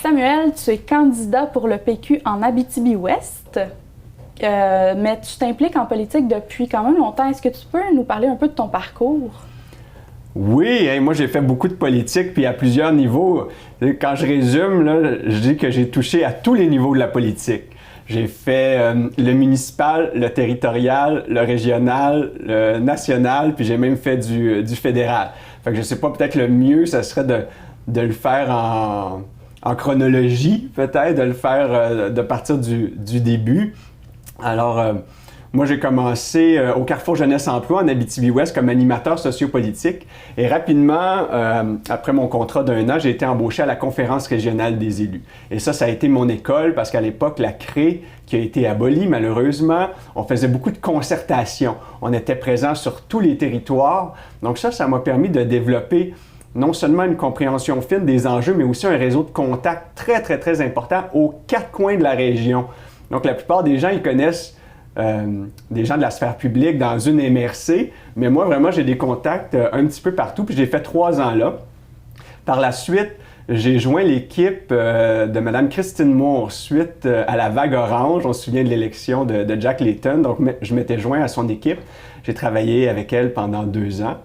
Samuel, tu es candidat pour le PQ en Abitibi-Ouest, mais tu t'impliques en politique depuis quand même longtemps. Est-ce que tu peux nous parler un peu de ton parcours? Oui, moi j'ai fait beaucoup de politique, puis à plusieurs niveaux. Quand je résume, là, je dis que j'ai touché à tous les niveaux de la politique. J'ai fait le municipal, le territorial, le régional, le national, puis j'ai même fait du fédéral. Fait que je sais pas, peut-être le mieux, ça serait de le faire en chronologie, peut-être, de le faire de partir du début. Alors, moi, j'ai commencé au Carrefour Jeunesse Emploi en Abitibi-Ouest comme animateur sociopolitique. Et rapidement, après mon contrat d'1 an, j'ai été embauché à la Conférence régionale des élus. Et ça a été mon école parce qu'à l'époque, la CRE, qui a été abolie malheureusement, on faisait beaucoup de concertation. On était présent sur tous les territoires. Donc ça m'a permis de développer non seulement une compréhension fine des enjeux, mais aussi un réseau de contacts très, très, très important aux 4 coins de la région. Donc la plupart des gens, ils connaissent des gens de la sphère publique dans une MRC, mais moi, vraiment, j'ai des contacts un petit peu partout, puis j'ai fait 3 ans là. Par la suite, j'ai joint l'équipe de Mme Christine Moore suite à la vague orange. On se souvient de l'élection de Jack Layton, donc je m'étais joint à son équipe. J'ai travaillé avec elle pendant 2 ans.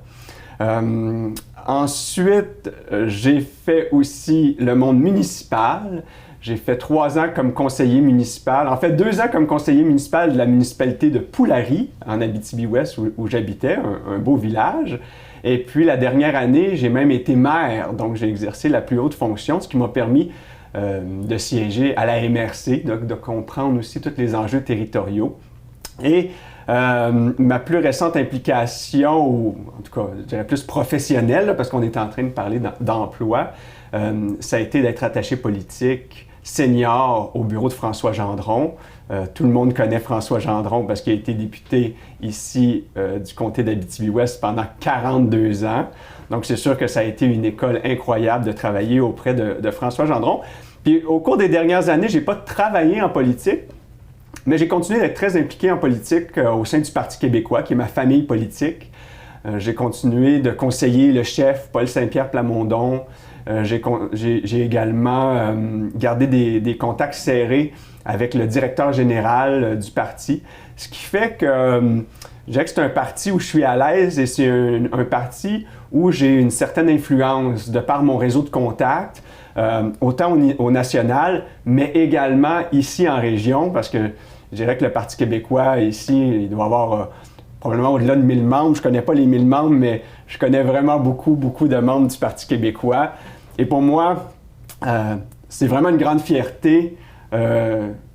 Ensuite, j'ai fait aussi le monde municipal. J'ai fait 3 ans comme conseiller municipal, en fait 2 ans comme conseiller municipal de la municipalité de Poulari, en Abitibi-Ouest, où j'habitais, un beau village. Et puis la dernière année, j'ai même été maire, donc j'ai exercé la plus haute fonction, ce qui m'a permis de siéger à la MRC, donc de comprendre aussi tous les enjeux territoriaux. Et ma plus récente implication, ou en tout cas, je dirais plus professionnelle, là, parce qu'on est en train de parler d'emploi, ça a été d'être attaché politique senior au bureau de François Gendron. Tout le monde connaît François Gendron parce qu'il a été député ici du comté d'Abitibi-Ouest pendant 42 ans. Donc c'est sûr que ça a été une école incroyable de travailler auprès de François Gendron. Puis au cours des dernières années, j'ai pas travaillé en politique, mais j'ai continué d'être très impliqué en politique au sein du Parti québécois, qui est ma famille politique. J'ai continué de conseiller le chef Paul Saint-Pierre Plamondon. J'ai également gardé des contacts serrés avec le directeur général du parti, ce qui fait que je dirais que c'est un parti où je suis à l'aise et c'est un parti où j'ai une certaine influence de par mon réseau de contacts, autant au national, mais également ici en région, parce que je dirais que le Parti québécois ici, il doit avoir probablement au-delà de 1000 membres. Je ne connais pas les 1000 membres, mais je connais vraiment beaucoup de membres du Parti québécois. Et pour moi, c'est vraiment une grande fierté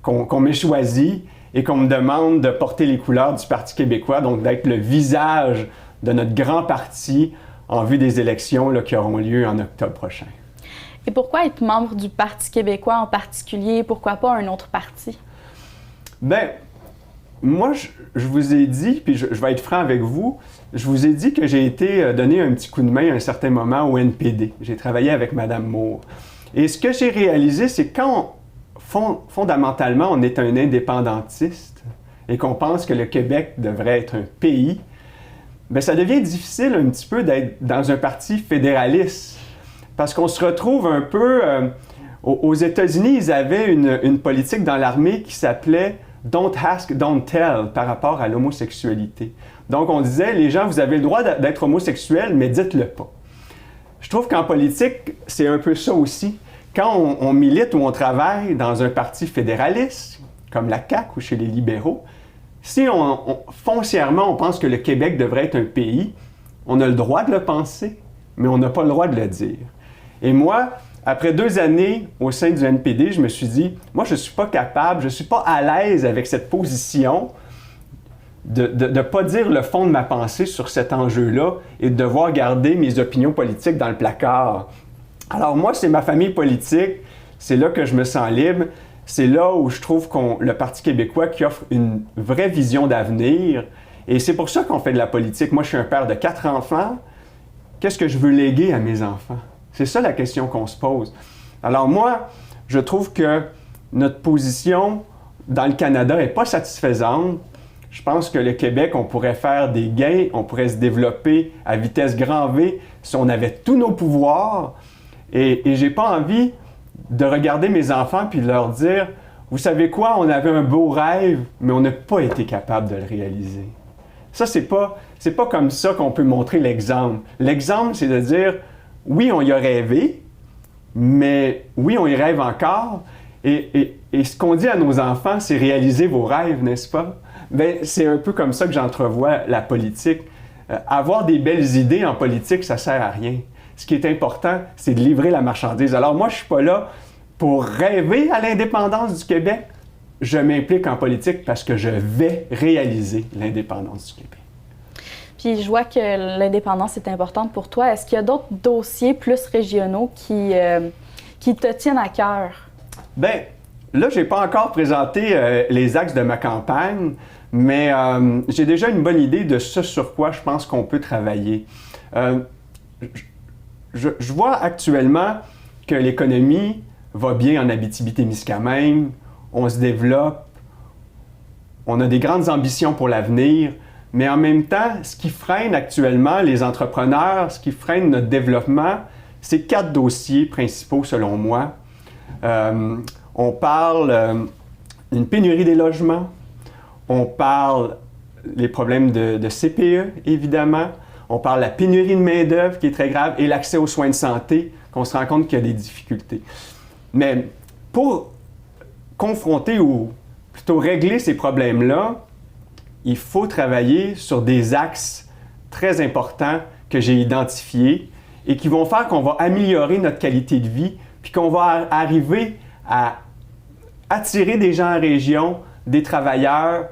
qu'on m'ait choisi et qu'on me demande de porter les couleurs du Parti québécois, donc d'être le visage de notre grand parti en vue des élections là, qui auront lieu en octobre prochain. Et pourquoi être membre du Parti québécois en particulier? Pourquoi pas un autre parti? Bien, moi, je vous ai dit, puis je vais être franc avec vous, je vous ai dit que j'ai été donné un petit coup de main à un certain moment au NPD. J'ai travaillé avec Mme Moore. Et ce que j'ai réalisé, c'est quand, fondamentalement, on est un indépendantiste et qu'on pense que le Québec devrait être un pays, bien, ça devient difficile un petit peu d'être dans un parti fédéraliste. Parce qu'on se retrouve un peu... aux États-Unis, ils avaient une politique dans l'armée qui s'appelait « Don't ask, don't tell » par rapport à l'homosexualité. Donc, on disait, les gens, vous avez le droit d'être homosexuel, mais dites-le pas. Je trouve qu'en politique, c'est un peu ça aussi. Quand on milite ou on travaille dans un parti fédéraliste, comme la CAQ ou chez les libéraux, si foncièrement, on pense que le Québec devrait être un pays, on a le droit de le penser, mais on n'a pas le droit de le dire. Et moi, après 2 années au sein du NPD, je me suis dit, moi, je ne suis pas capable, je ne suis pas à l'aise avec cette position de ne pas dire le fond de ma pensée sur cet enjeu-là et de devoir garder mes opinions politiques dans le placard. Alors moi, c'est ma famille politique, c'est là que je me sens libre, c'est là où je trouve le Parti québécois qui offre une vraie vision d'avenir et c'est pour ça qu'on fait de la politique. Moi, je suis un père de 4 enfants. Qu'est-ce que je veux léguer à mes enfants? C'est ça la question qu'on se pose. Alors moi, je trouve que notre position dans le Canada n'est pas satisfaisante. Je pense que le Québec, on pourrait faire des gains, on pourrait se développer à vitesse grand V si on avait tous nos pouvoirs. Et j'ai pas envie de regarder mes enfants puis de leur dire, vous savez quoi, on avait un beau rêve, mais on n'a pas été capable de le réaliser. Ça, c'est pas comme ça qu'on peut montrer l'exemple. L'exemple, c'est de dire, oui, on y a rêvé, mais oui, on y rêve encore. Et ce qu'on dit à nos enfants, c'est réaliser vos rêves, n'est-ce pas? Bien, c'est un peu comme ça que j'entrevois la politique. Avoir des belles idées en politique, ça sert à rien. Ce qui est important, c'est de livrer la marchandise. Alors moi, je ne suis pas là pour rêver à l'indépendance du Québec. Je m'implique en politique parce que je vais réaliser l'indépendance du Québec. Puis je vois que l'indépendance est importante pour toi. Est-ce qu'il y a d'autres dossiers plus régionaux qui te tiennent à cœur? Bien, là, je n'ai pas encore présenté les axes de ma campagne, mais j'ai déjà une bonne idée de ce sur quoi je pense qu'on peut travailler. Je vois actuellement que l'économie va bien en Abitibi-Témiscamingue, on se développe, on a des grandes ambitions pour l'avenir, mais en même temps, ce qui freine actuellement les entrepreneurs, ce qui freine notre développement, c'est 4 dossiers principaux selon moi. On parle d'une pénurie des logements, on parle des problèmes de CPE, évidemment, on parle de la pénurie de main-d'œuvre qui est très grave et l'accès aux soins de santé, qu'on se rend compte qu'il y a des difficultés. Mais pour confronter ou plutôt régler ces problèmes-là, il faut travailler sur des axes très importants que j'ai identifiés et qui vont faire qu'on va améliorer notre qualité de vie puis qu'on va arriver à attirer des gens en région, des travailleurs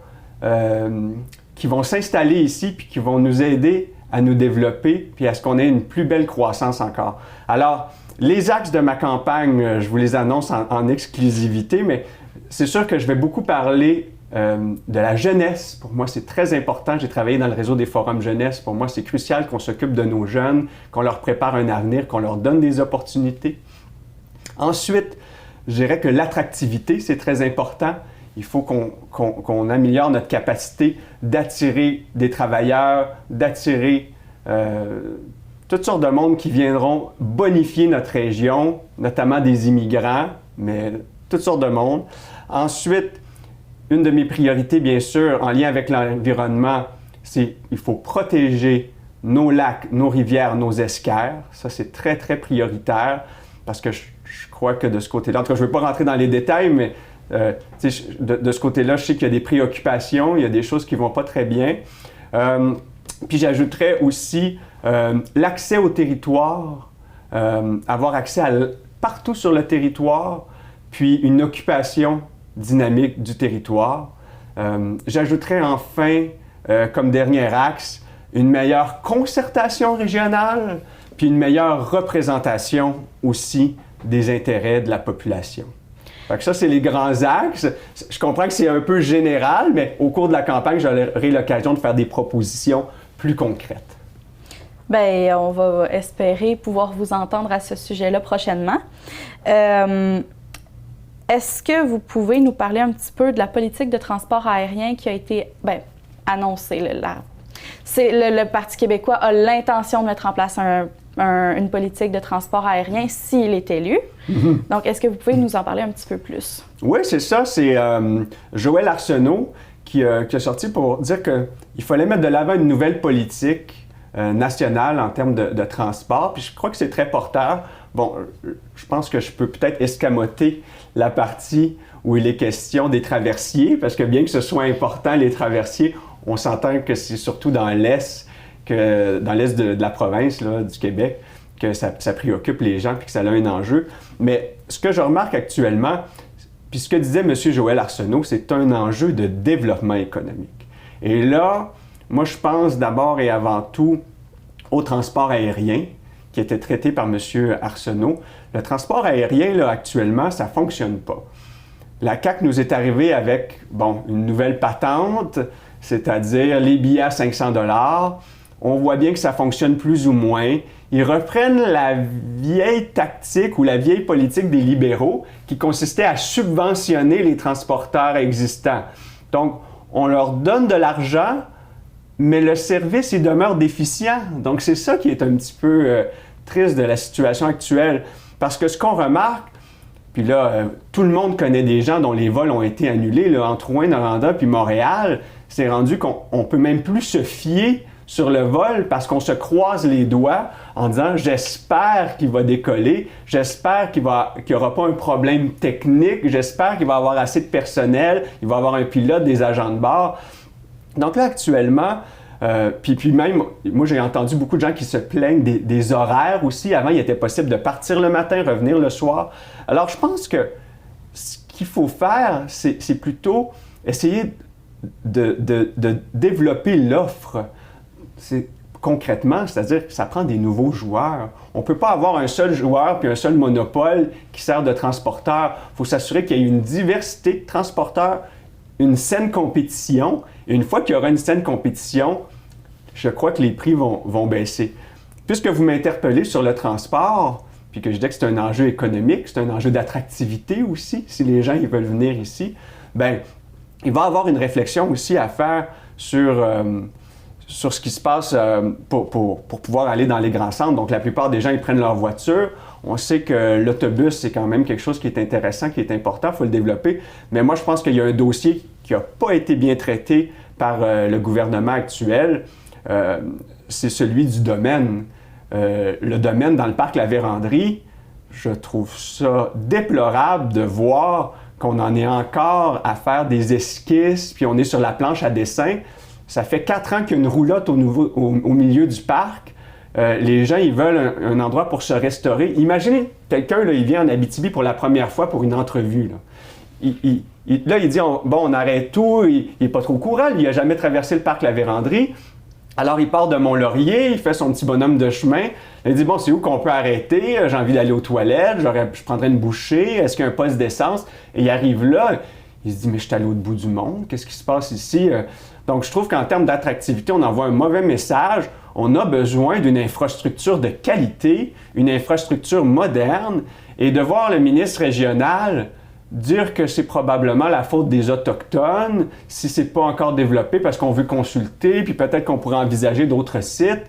qui vont s'installer ici puis qui vont nous aider à nous développer puis à ce qu'on ait une plus belle croissance encore. Alors, les axes de ma campagne, je vous les annonce en exclusivité, mais c'est sûr que je vais beaucoup parler de la jeunesse. Pour moi, c'est très important. J'ai travaillé dans le réseau des forums jeunesse. Pour moi, c'est crucial qu'on s'occupe de nos jeunes, qu'on leur prépare un avenir, qu'on leur donne des opportunités. Ensuite, je dirais que l'attractivité, c'est très important. Il faut qu'on améliore notre capacité d'attirer des travailleurs, d'attirer toutes sortes de monde qui viendront bonifier notre région, notamment des immigrants, mais toutes sortes de monde. Ensuite, une de mes priorités, bien sûr, en lien avec l'environnement, c'est qu'il faut protéger nos lacs, nos rivières, nos esquerres. Ça, c'est très, très prioritaire parce que je crois que de ce côté-là, en tout cas, je ne veux pas rentrer dans les détails, mais de ce côté-là, je sais qu'il y a des préoccupations, il y a des choses qui ne vont pas très bien. Puis j'ajouterais aussi l'accès au territoire, avoir accès partout sur le territoire, puis une occupation dynamique du territoire. J'ajouterais enfin, comme dernier axe, une meilleure concertation régionale, puis une meilleure représentation aussi des intérêts de la population. Fait que ça, c'est les grands axes. Je comprends que c'est un peu général, mais au cours de la campagne, j'aurai l'occasion de faire des propositions plus concrètes. Bien, on va espérer pouvoir vous entendre à ce sujet-là prochainement. Est-ce que vous pouvez nous parler un petit peu de la politique de transport aérien qui a été annoncée? Le Parti québécois a l'intention de mettre en place une politique de transport aérien s'il est élu. Mm-hmm. Donc, est-ce que vous pouvez nous en parler un petit peu plus? Oui, c'est ça. C'est Joël Arsenault qui a sorti pour dire qu'il fallait mettre de l'avant une nouvelle politique nationale en termes de transport. Puis je crois que c'est très porteur. Bon, je pense que je peux peut-être escamoter la partie où il est question des traversiers, parce que bien que ce soit important, les traversiers, on s'entend que c'est surtout dans l'Est de la province là, du Québec que ça préoccupe les gens puis que ça a un enjeu. Mais ce que je remarque actuellement, puis ce que disait M. Joël Arsenault, c'est un enjeu de développement économique. Et là, moi, je pense d'abord et avant tout au transport aérien qui était traité par M. Arsenault. Le transport aérien, là, actuellement, ça ne fonctionne pas. La CAQ nous est arrivée avec, une nouvelle patente, c'est-à-dire les billets à 500 $. On voit bien que ça fonctionne plus ou moins. Ils reprennent la vieille tactique ou la vieille politique des libéraux qui consistait à subventionner les transporteurs existants. Donc, on leur donne de l'argent, mais le service, il demeure déficient. Donc, c'est ça qui est un petit peu triste de la situation actuelle. Parce que ce qu'on remarque, Puis là, tout le monde connaît des gens dont les vols ont été annulés. Là, entre Rouyn-Noranda puis Montréal, c'est rendu qu'on ne peut même plus se fier sur le vol parce qu'on se croise les doigts en disant « j'espère qu'il va décoller, j'espère qu'il n'y aura pas un problème technique, j'espère qu'il va y avoir assez de personnel, il va y avoir un pilote, des agents de bord ». Donc là, actuellement, puis même, moi j'ai entendu beaucoup de gens qui se plaignent des horaires aussi. Avant, il était possible de partir le matin, revenir le soir. Alors je pense que ce qu'il faut faire, c'est plutôt essayer de développer l'offre. Concrètement, c'est-à-dire que ça prend des nouveaux joueurs. On ne peut pas avoir un seul joueur puis un seul monopole qui sert de transporteur. Il faut s'assurer qu'il y ait une diversité de transporteurs, une saine compétition. Et une fois qu'il y aura une saine compétition, je crois que les prix vont baisser. Puisque vous m'interpellez sur le transport, puis que je dis que c'est un enjeu économique, c'est un enjeu d'attractivité aussi, si les gens ils veulent venir ici, bien, il va y avoir une réflexion aussi à faire sur ce qui se passe pour pouvoir aller dans les grands centres. Donc, la plupart des gens, ils prennent leur voiture. On sait que l'autobus, c'est quand même quelque chose qui est intéressant, qui est important, il faut le développer. Mais moi, je pense qu'il y a un dossier qui n'a pas été bien traité par le gouvernement actuel. C'est celui du domaine. Le domaine dans le parc La Vérandrie, je trouve ça déplorable de voir qu'on en est encore à faire des esquisses, puis on est sur la planche à dessin. Ça fait 4 ans qu'il y a une roulotte au milieu du parc. Les gens, ils veulent un endroit pour se restaurer. Imaginez, quelqu'un, là, il vient en Abitibi pour la première fois pour une entrevue. Là, il dit, on arrête tout, il n'est pas trop courant, il n'a jamais traversé le parc La Vérandrie. Alors, il part de Mont-Laurier, il fait son petit bonhomme de chemin. Il dit, bon, c'est où qu'on peut arrêter? J'ai envie d'aller aux toilettes, je prendrais une bouchée, est-ce qu'il y a un poste d'essence? Et il arrive là, il se dit, mais je suis à l'autre bout du monde, qu'est-ce qui se passe ici? Donc, je trouve qu'en termes d'attractivité, on envoie un mauvais message. On a besoin d'une infrastructure de qualité, une infrastructure moderne, et de voir le ministre régional dire que c'est probablement la faute des Autochtones, si c'est pas encore développé parce qu'on veut consulter, puis peut-être qu'on pourrait envisager d'autres sites.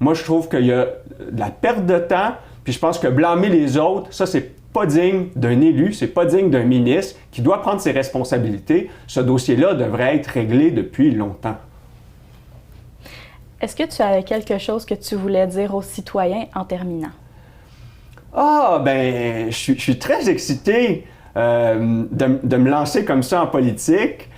Moi, je trouve qu'il y a de la perte de temps, puis je pense que blâmer les autres, ça, c'est pas digne d'un élu, c'est pas digne d'un ministre qui doit prendre ses responsabilités. Ce dossier-là devrait être réglé depuis longtemps. Est-ce que tu avais quelque chose que tu voulais dire aux citoyens en terminant? Ah, ben, je suis très excité de me lancer comme ça en politique.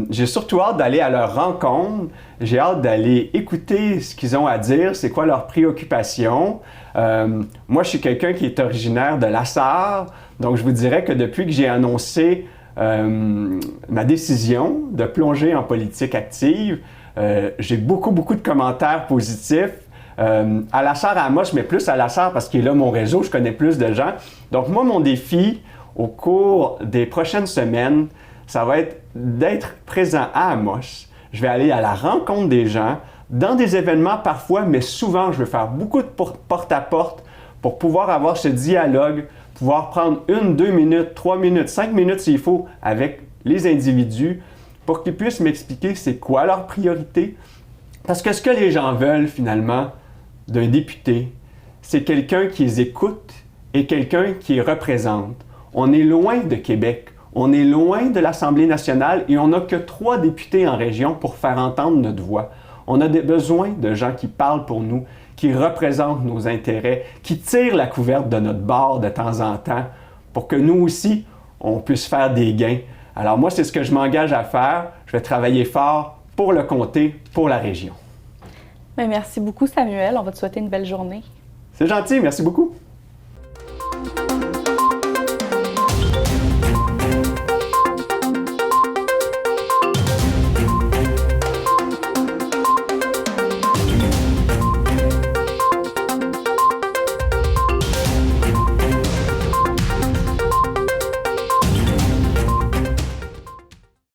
J'ai surtout hâte d'aller à leur rencontre. J'ai hâte d'aller écouter ce qu'ils ont à dire, c'est quoi leurs préoccupations. Moi, je suis quelqu'un qui est originaire de La Sarre, donc je vous dirais que depuis que j'ai annoncé ma décision de plonger en politique active, j'ai beaucoup de commentaires positifs. À La Sarre, à Amos, mais plus à La Sarre parce qu'il est là mon réseau, je connais plus de gens. Donc moi, mon défi au cours des prochaines semaines, ça va être d'être présent à Amos. Je vais aller à la rencontre des gens, dans des événements parfois, mais souvent, je vais faire beaucoup de porte-à-porte pour pouvoir avoir ce dialogue, pouvoir prendre 1, 2 minutes, 3 minutes, 5 minutes s'il faut avec les individus pour qu'ils puissent m'expliquer c'est quoi leur priorité. Parce que ce que les gens veulent finalement d'un député, c'est quelqu'un qui les écoute et quelqu'un qui les représente. On est loin de Québec, on est loin de l'Assemblée nationale et on n'a que 3 députés en région pour faire entendre notre voix. On a besoin de gens qui parlent pour nous, qui représentent nos intérêts, qui tirent la couverte de notre bord de temps en temps pour que nous aussi, on puisse faire des gains. Alors moi, c'est ce que je m'engage à faire. Je vais travailler fort pour le comté, pour la région. Bien, merci beaucoup, Samuel. On va te souhaiter une belle journée. C'est gentil, merci beaucoup.